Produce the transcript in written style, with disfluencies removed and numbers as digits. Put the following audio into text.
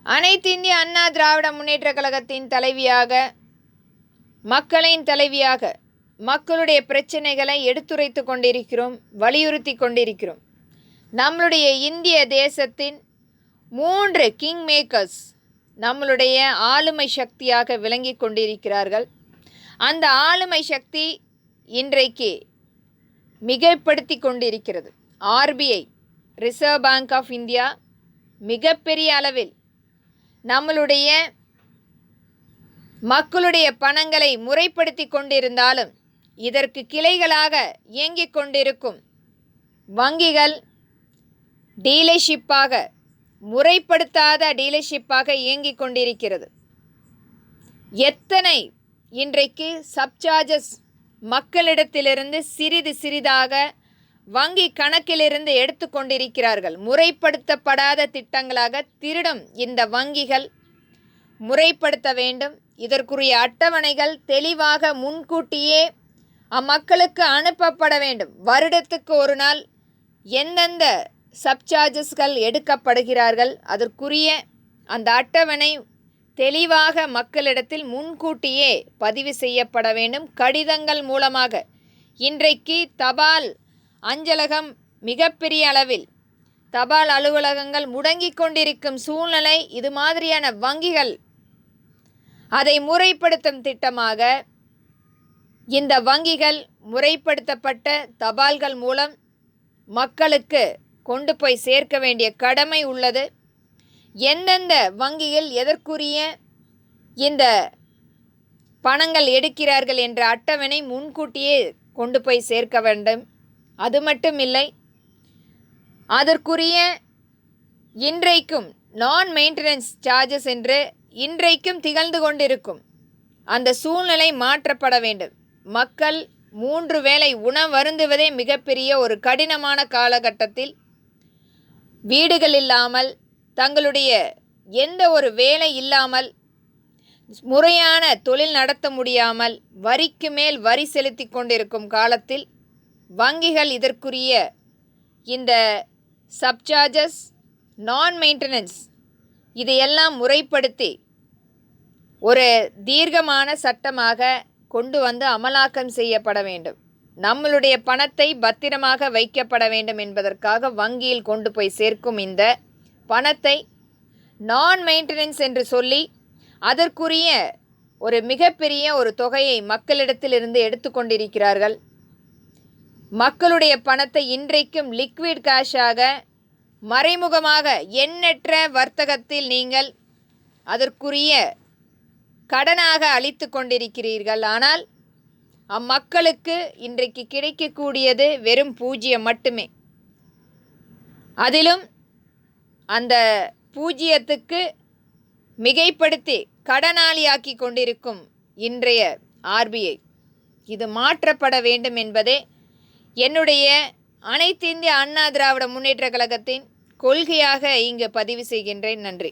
அனைத்திந்திய அண்ணா திராவிட முன்னேற்றக் கழகத்தின் தலைவியாக, மக்களின் தலைவியாக மக்களுடைய பிரச்சனைகளை எடுத்துரைத்து கொண்டிருக்கிறோம், வலியுறுத்தி கொண்டிருக்கிறோம். நம்மளுடைய இந்திய தேசத்தின் 3 கிங் மேக்கர்ஸ் நம்மளுடைய ஆளுமை சக்தியாக விளங்கி கொண்டிருக்கிறார்கள். அந்த ஆளுமை சக்தி இன்றைக்கு மிகைப்படுத்தி கொண்டிருக்கிறது. RBI, reserve bank of India மிகப்பெரிய அளவில் நம்மளுடைய மக்களுடைய பணங்களை முறைப்படுத்தி கொண்டிருந்தாலும் இதற்கு கிளைகளாக இயங்கிக் கொண்டிருக்கும் வங்கிகள் டீலர்ஷிப்பாக, முறைப்படுத்தாத டீலர்ஷிப்பாக இயங்கிக் கொண்டிருக்கிறது. எத்தனை இன்றைக்கு சப்சார்ஜஸ் மக்களிடத்திலிருந்து சிறிது சிறிதாக வங்கி கணக்கிலிருந்து எடுத்து கொண்டிருக்கிறார்கள். முறைப்படுத்தப்படாத திட்டங்களாக திருடும் இந்த வங்கிகள் முறைப்படுத்த வேண்டும். இதற்குரிய அட்டவணைகள் தெளிவாக முன்கூட்டியே அம்மக்களுக்கு அனுப்பப்பட வேண்டும். வருடத்துக்கு ஒரு நாள் எந்தெந்த சப்சார்ஜஸ்கள் எடுக்கப்படுகிறார்கள், அதற்குரிய அந்த அட்டவணை தெளிவாக மக்களிடத்தில் முன்கூட்டியே பதிவு செய்யப்பட வேண்டும். கடிதங்கள் மூலமாக இன்றைக்கு தபால் அஞ்சலகம் மிகப்பெரிய அளவில் தபால் அலுவலகங்கள் முடங்கி கொண்டிருக்கும் சூழ்நிலை. இது மாதிரியான வங்கிகள் அதை முறைப்படுத்தும் திட்டமாக இந்த வங்கிகள் முறைப்படுத்தப்பட்ட தபால்கள் மூலம் மக்களுக்கு கொண்டு போய் சேர்க்க வேண்டிய கடமை உள்ளது. எந்தெந்த வங்கியில் எதற்குரிய இந்த பணங்கள் எடுக்கிறார்கள் என்ற அட்டவணை முன்கூட்டியே கொண்டு போய் சேர்க்க வேண்டும். அது மட்டும் இல்லை, அதற்குரிய இன்றைக்கும் நான் மெயின்டெனன்ஸ் சார்ஜஸ் என்று இன்றைக்கும் திகழ்ந்து கொண்டிருக்கும் அந்த சூழ்நிலை மாற்றப்பட வேண்டும். மக்கள் 3 வேளை உணவருந்துவதே மிகப்பெரிய ஒரு கடினமான காலகட்டத்தில் வீடுகள் இல்லாமல், தங்களுடைய எந்த ஒரு வேலை இல்லாமல், முறையான தொழில் நடத்த முடியாமல், வரிக்கு மேல் வரி செலுத்தி கொண்டிருக்கும் காலத்தில் வங்கிகள் இதற்குரிய இந்த சப்சார்ஜஸ், நான் மெயின்டெனன்ஸ் இதையெல்லாம் முறைப்படுத்தி ஒரு தீர்க்கமான சட்டமாக கொண்டு வந்து அமலாக்கம் செய்யப்பட வேண்டும். நம்மளுடைய பணத்தை பத்திரமாக வைக்கப்பட வேண்டும் என்பதற்காக வங்கியில் கொண்டு போய் சேர்க்கும் இந்த பணத்தை நான் மெயின்டெனன்ஸ் என்று சொல்லி அதற்குரிய ஒரு மிகப்பெரிய ஒரு தொகையை மக்களிடத்திலிருந்து எடுத்துக்கொண்டிருக்கிறார்கள். மக்களுடைய பணத்தை இன்றைக்கும் லிக்விட் கேஷாக மறைமுகமாக எண்ணற்ற வர்த்தகத்தில் நீங்கள் அதற்குரிய கடனாக அளித்து கொண்டிருக்கிறீர்கள். ஆனால் அம்மக்களுக்கு இன்றைக்கு கிடைக்கக்கூடியது வெறும் 0 மட்டுமே. அதிலும் அந்த 0த்துக்கு மிகைப்படுத்தி கடனாளியாக்கி கொண்டிருக்கும் இன்றைய RBI. இது மாற்றப்பட வேண்டும் என்பதே என்னுடைய அனைத்திந்திய அண்ணா திராவிட முன்னேற்றக் கழகத்தின் கொள்கையாக இங்கு பதிவு செய்கின்றேன். நன்றி.